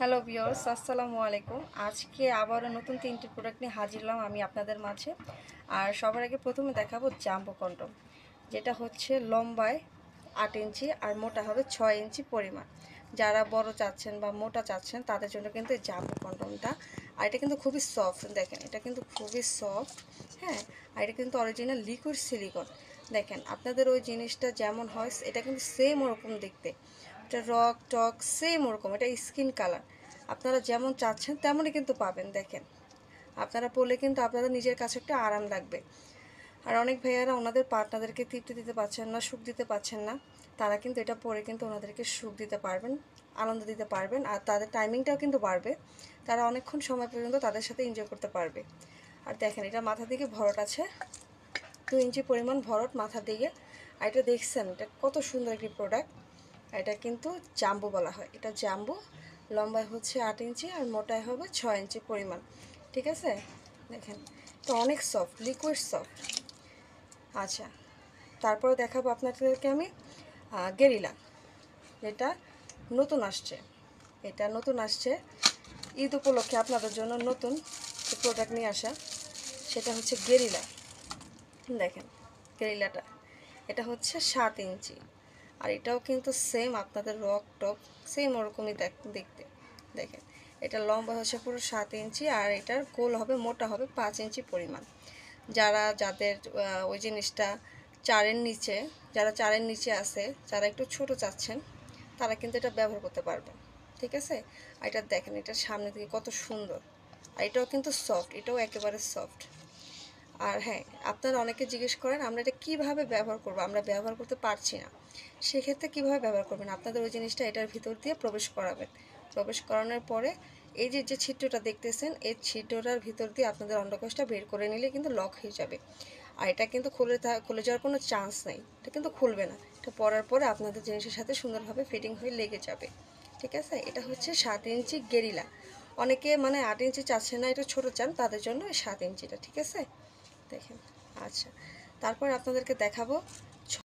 Hello viewers, আসসালামু আলাইকুম। আজকে আবারও নতুন তিনটি প্রোডাক্ট নিয়ে হাজির হলাম আমি আপনাদের মাঝে। আর সবার আগে প্রথমে দেখাবো জাম্বো কন্ডম, যেটা হচ্ছে লম্বায় 8 ইঞ্চি আর মোটা হবে 6 ইঞ্চি পরিমাণ। যারা বড় চাচ্ছেন বা মোটা চাচ্ছেন তাদের জন্য কিন্তু এই জাম্বো কন্ডমটা। আর এটা কিন্তু খুবই সফট, দেখেন এটা কিন্তু খুবই সফট। হ্যাঁ, আর এটা কিন্তু অরিজিনাল লিকুইড সিলিকন। দেখেন আপনাদের ওই জিনিসটা যেমন হয় এটা কিন্তু সেম ওরকম দেখতে, এটা রক টক সেম ওরকম, এটা স্কিন কালার আপনারা যেমন চাচ্ছেন তেমনই কিন্তু পাবেন। দেখেন আপনারা পরলে কিন্তু আপনাদের নিজের কাছে একটা আরাম লাগবে। আর অনেক ভাইয়ারা ওনাদের পার্টনারদেরকে তৃপ্তি দিতে পারছেন না, সুখ দিতে পারছেন না, তারা কিন্তু এটা পরে কিন্তু ওনাদেরকে সুখ দিতে পারবেন, আনন্দ দিতে পারবেন। আর তাদের টাইমিংটাও কিন্তু বাড়বে, তারা অনেকক্ষণ সময় পর্যন্ত তাদের সাথে এনজয় করতে পারবে। আর দেখেন এটা মাথা দিকে ভরট আছে, 2 ইঞ্চি পরিমাণ ভরট মাথার দিকে। আর এটা দেখছেন এটা কত সুন্দর একটি প্রোডাক্ট। এটা কিন্তু জাম্বো বলা হয়, এটা জাম্বো। লম্বায় হচ্ছে 8 ইঞ্চি আর মোটায় হবে 6 ইঞ্চি পরিমাণ। ঠিক আছে, দেখেন তো অনেক সফট, লিকুইড সফট। আচ্ছা, তারপরে দেখাবো আপনাদেরকে আমি গেরিলা, যেটা নতুন আসছে। এটা নতুন আসছে ঈদ উপলক্ষে আপনাদের জন্য নতুন প্রোডাক্ট নিয়ে আসা, সেটা হচ্ছে গেরিলা। দেখেন গেরিলাটা, এটা হচ্ছে 7 ইঞ্চি আর এটাও কিন্তু সেম আপনাদের রক টক সেম ওরকমই দেখতে। দেখেন এটা লম্বা হচ্ছে পুরো 7 ইঞ্চি আর এটার গোল হবে, মোটা হবে 5 ইঞ্চি পরিমাণ। যাদের ওই জিনিসটা 4-এর নিচে, যারা 4-এর নিচে আছে, যারা একটু ছোট চাচ্ছেন, তারা কিন্তু এটা ব্যবহার করতে পারবেন। ঠিক আছে, আর এটা দেখেন এটার সামনে থেকে কত সুন্দর। আর এটাও কিন্তু সফট, এটাও একেবারে সফট। আর হ্যাঁ, আপনারা অনেকে জিজ্ঞেস করেন আমরা এটা কীভাবে ব্যবহার করব, আমরা ব্যবহার করতে পারছি না। সেক্ষেত্রে কীভাবে ব্যবহার করবেন, আপনাদের ওই জিনিসটা এটার ভিতর দিয়ে প্রবেশ করাবেন। প্রবেশ করানোর পরে এই যে ছিদ্রটা দেখতেছেন, এই ছিদ্রটার ভিতর দিয়ে আপনাদের অন্ডকোষটা বের করে নিলে কিন্তু লক হয়ে যাবে। আর এটা কিন্তু খুলে যাওয়ার কোনো চান্স নেই, এটা কিন্তু খুলবে না। এটা পরার পরে আপনাদের জিনিসের সাথে সুন্দরভাবে ফিটিং হয়ে লেগে যাবে। ঠিক আছে, এটা হচ্ছে 7 ইঞ্চি গেরিলা। অনেকে মানে 8 ইঞ্চি চাচ্ছে না, এটা ছোটো চান, তাদের জন্য এই 7 ইঞ্চিটা। ঠিক আছে, দেখেন। আচ্ছা, তারপর আপনাদেরকে দেখাবো